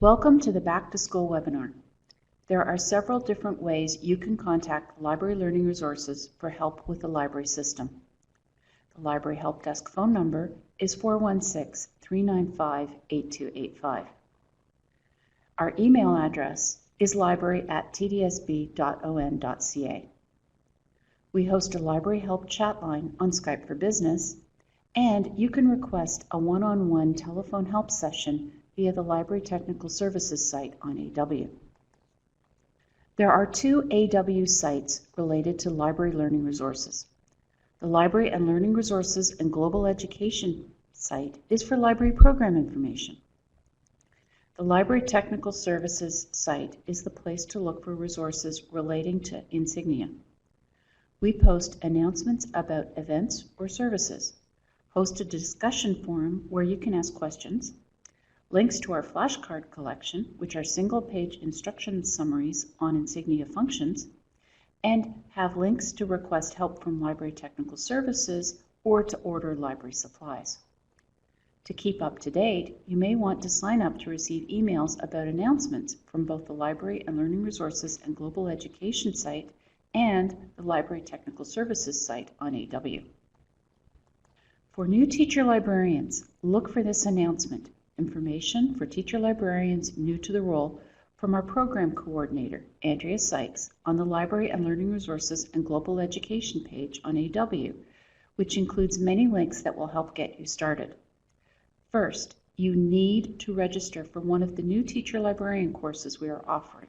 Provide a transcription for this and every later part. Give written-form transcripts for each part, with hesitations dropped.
Welcome to the Back to School webinar. There are several different ways you can contact Library Learning Resources for help with the library system. The Library Help Desk phone number is 416-395-8285. Our email address is library@tdsb.on.ca. We host a Library Help chat line on Skype for Business, and you can request a one-on-one telephone help session via the Library Technical Services site on AW. There are two AW sites related to Library Learning Resources. The Library and Learning Resources and Global Education site is for library program information. The Library Technical Services site is the place to look for resources relating to insignia. We post announcements about events or services, host a discussion forum where you can ask questions, links to our flashcard collection, which are single-page instruction summaries on insignia functions, and have links to request help from Library Technical Services or to order library supplies. To keep up to date, you may want to sign up to receive emails about announcements from both the Library and Learning Resources and Global Education site and the Library Technical Services site on AW. For new teacher librarians, look for this announcement: information for teacher librarians new to the role, from our program coordinator, Andrea Sykes, on the Library and Learning Resources and Global Education page on AW, which includes many links that will help get you started. First, you need to register for one of the new teacher librarian courses we are offering.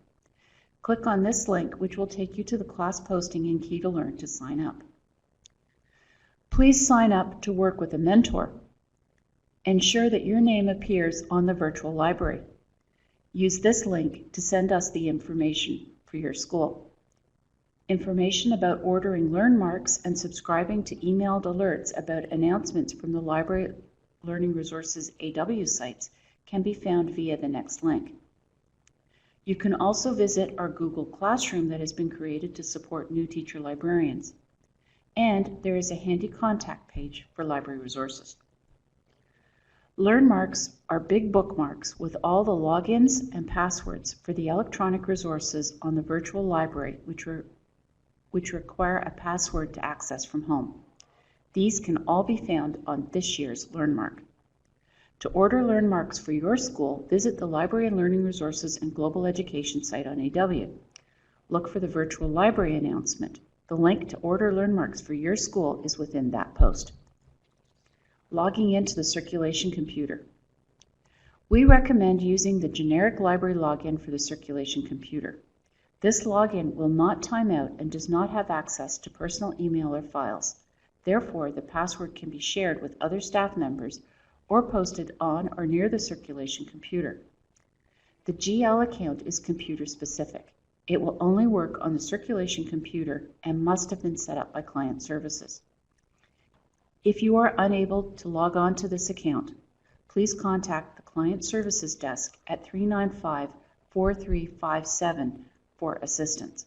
Click on this link, which will take you to the class posting in Key to Learn to sign up. Please sign up to work with a mentor. Ensure that your name appears on the virtual library. Use this link to send us the information for your school. Information about ordering LearnMarks and subscribing to emailed alerts about announcements from the Library Learning Resources AW sites can be found via the next link. You can also visit our Google Classroom that has been created to support new teacher librarians. And there is a handy contact page for library resources. LearnMarks are big bookmarks with all the logins and passwords for the electronic resources on the virtual library, which require a password to access from home. These can all be found on this year's LearnMark. To order LearnMarks for your school, visit the Library and Learning Resources and Global Education site on AW. Look for the virtual library announcement. The link to order LearnMarks for your school is within that post. Logging into the circulation computer. We recommend using the generic library login for the circulation computer. This login will not time out and does not have access to personal email or files. Therefore, the password can be shared with other staff members or posted on or near the circulation computer. The GL account is computer specific. It will only work on the circulation computer and must have been set up by client services. If you are unable to log on to this account, please contact the Client Services Desk at 395-4357 for assistance.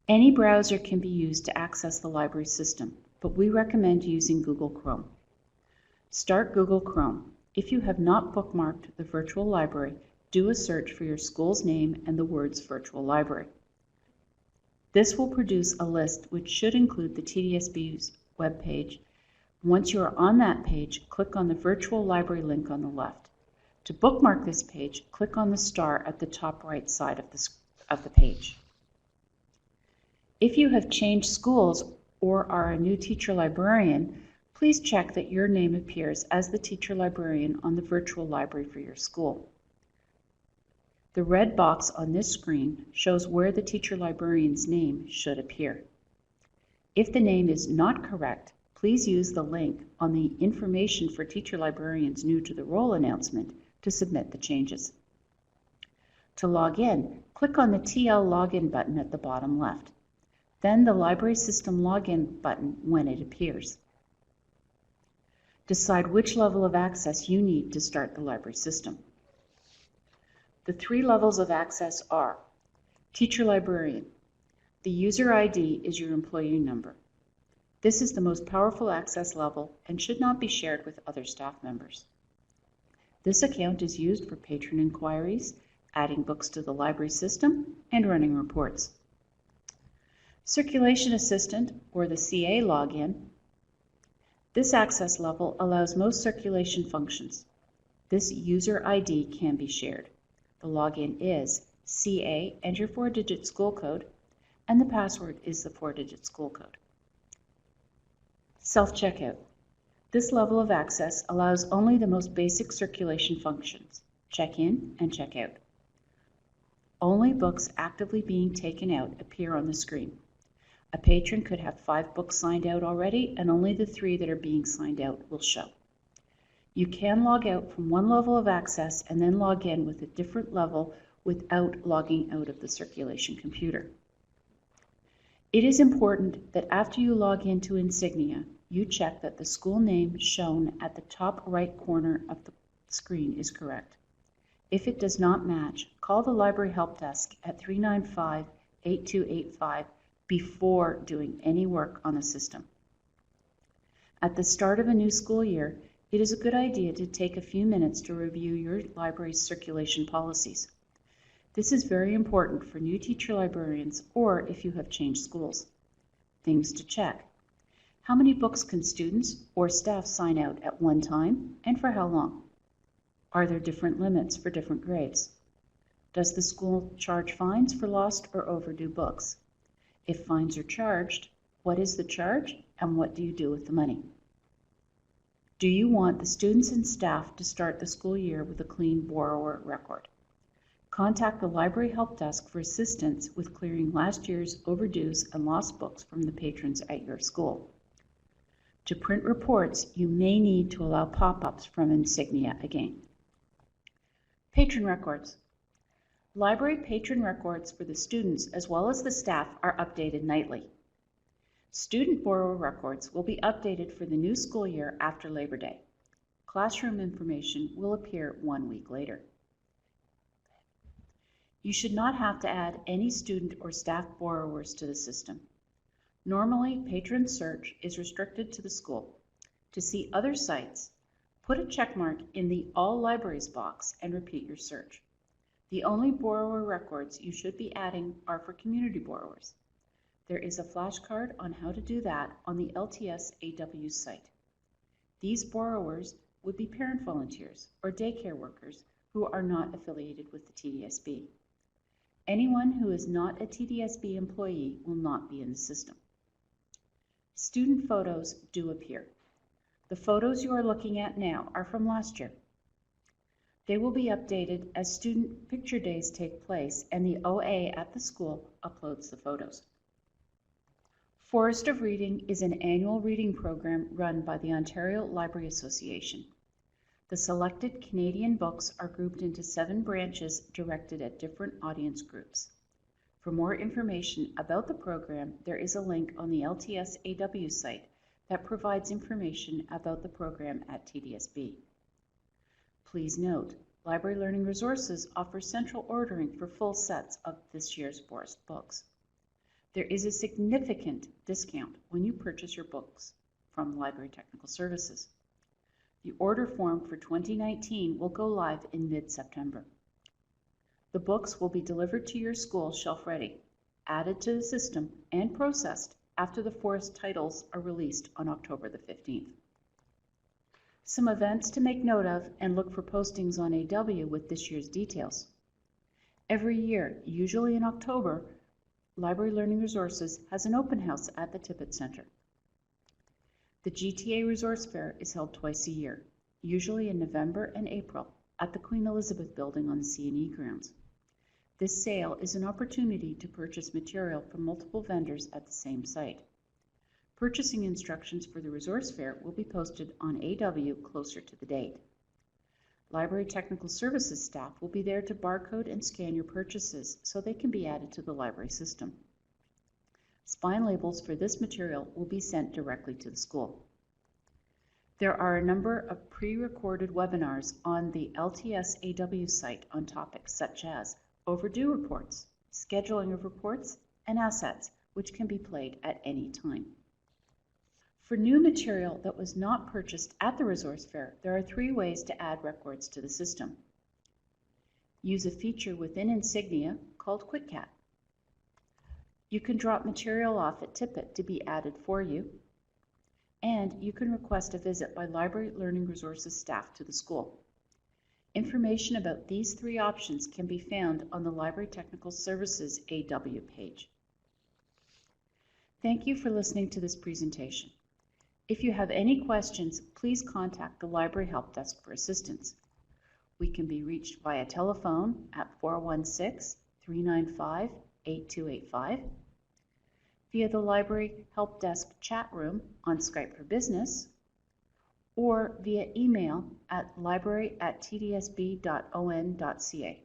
Any browser can be used to access the library system, but we recommend using Google Chrome. Start Google Chrome. If you have not bookmarked the virtual library, do a search for your school's name and the words virtual library. This will produce a list which should include the TDSB's webpage. Once you are on that page, click on the virtual library link on the left. To bookmark this page, click on the star at the top right side of the page. If you have changed schools or are a new teacher librarian, please check that your name appears as the teacher librarian on the virtual library for your school. The red box on this screen shows where the teacher librarian's name should appear. If the name is not correct, please use the link on the Information for Teacher Librarians New to the Role announcement to submit the changes. To log in, click on the TL Login button at the bottom left, then the Library System Login button when it appears. Decide which level of access you need to start the library system. The three levels of access are: Teacher Librarian. The user ID is your employee number. This is the most powerful access level and should not be shared with other staff members. This account is used for patron inquiries, adding books to the library system, and running reports. Circulation Assistant, or the CA login. This access level allows most circulation functions. This user ID can be shared. The login is CA and your 4-digit school code, and the password is the 4-digit school code. Self-checkout. This level of access allows only the most basic circulation functions, check in and check out. Only books actively being taken out appear on the screen. A patron could have 5 books signed out already, and only the 3 that are being signed out will show. You can log out from one level of access and then log in with a different level without logging out of the circulation computer. It is important that after you log into Insignia, you check that the school name shown at the top right corner of the screen is correct. If it does not match, call the Library Help Desk at 395-8285 before doing any work on the system. At the start of a new school year, it is a good idea to take a few minutes to review your library's circulation policies. This is very important for new teacher librarians or if you have changed schools. Things to check. How many books can students or staff sign out at one time, and for how long? Are there different limits for different grades? Does the school charge fines for lost or overdue books? If fines are charged, what is the charge and what do you do with the money? Do you want the students and staff to start the school year with a clean borrower record? Contact the Library Help Desk for assistance with clearing last year's overdues and lost books from the patrons at your school. To print reports, you may need to allow pop-ups from Insignia again. Patron records. Library patron records for the students as well as the staff are updated nightly. Student borrower records will be updated for the new school year after Labor Day. Classroom information will appear 1 week later. You should not have to add any student or staff borrowers to the system. Normally, patron search is restricted to the school. To see other sites, put a check mark in the All Libraries box and repeat your search. The only borrower records you should be adding are for community borrowers. There is a flashcard on how to do that on the LTS AW site. These borrowers would be parent volunteers or daycare workers who are not affiliated with the TDSB. Anyone who is not a TDSB employee will not be in the system. Student photos do appear. The photos you are looking at now are from last year. They will be updated as student picture days take place and the OA at the school uploads the photos. Forest of Reading is an annual reading program run by the Ontario Library Association. The selected Canadian books are grouped into 7 branches directed at different audience groups. For more information about the program, there is a link on the LTS AW site that provides information about the program at TDSB. Please note, Library Learning Resources offers central ordering for full sets of this year's Forest books. There is a significant discount when you purchase your books from Library Technical Services. The order form for 2019 will go live in mid-September. The books will be delivered to your school shelf-ready, added to the system, and processed after the Forest titles are released on October the 15th. Some events to make note of and look for postings on AW with this year's details. Every year, usually in October, Library Learning Resources has an open house at the Tippett Center. The GTA Resource Fair is held twice a year, usually in November and April, at the Queen Elizabeth Building on the C&E grounds. This sale is an opportunity to purchase material from multiple vendors at the same site. Purchasing instructions for the resource fair will be posted on AW closer to the date. Library Technical Services staff will be there to barcode and scan your purchases so they can be added to the library system. Spine labels for this material will be sent directly to the school. There are a number of pre-recorded webinars on the LTS AW site on topics such as overdue reports, scheduling of reports, and assets, which can be played at any time. For new material that was not purchased at the resource fair, there are 3 ways to add records to the system. Use a feature within Insignia called QuickCat. You can drop material off at Tippett to be added for you, and you can request a visit by Library Learning Resources staff to the school. Information about these 3 options can be found on the Library Technical Services AW page. Thank you for listening to this presentation. If you have any questions, please contact the Library Help Desk for assistance. We can be reached via telephone at 416-395-8285, via the Library Help Desk chat room on Skype for Business, or via email at library@tdsb.on.ca.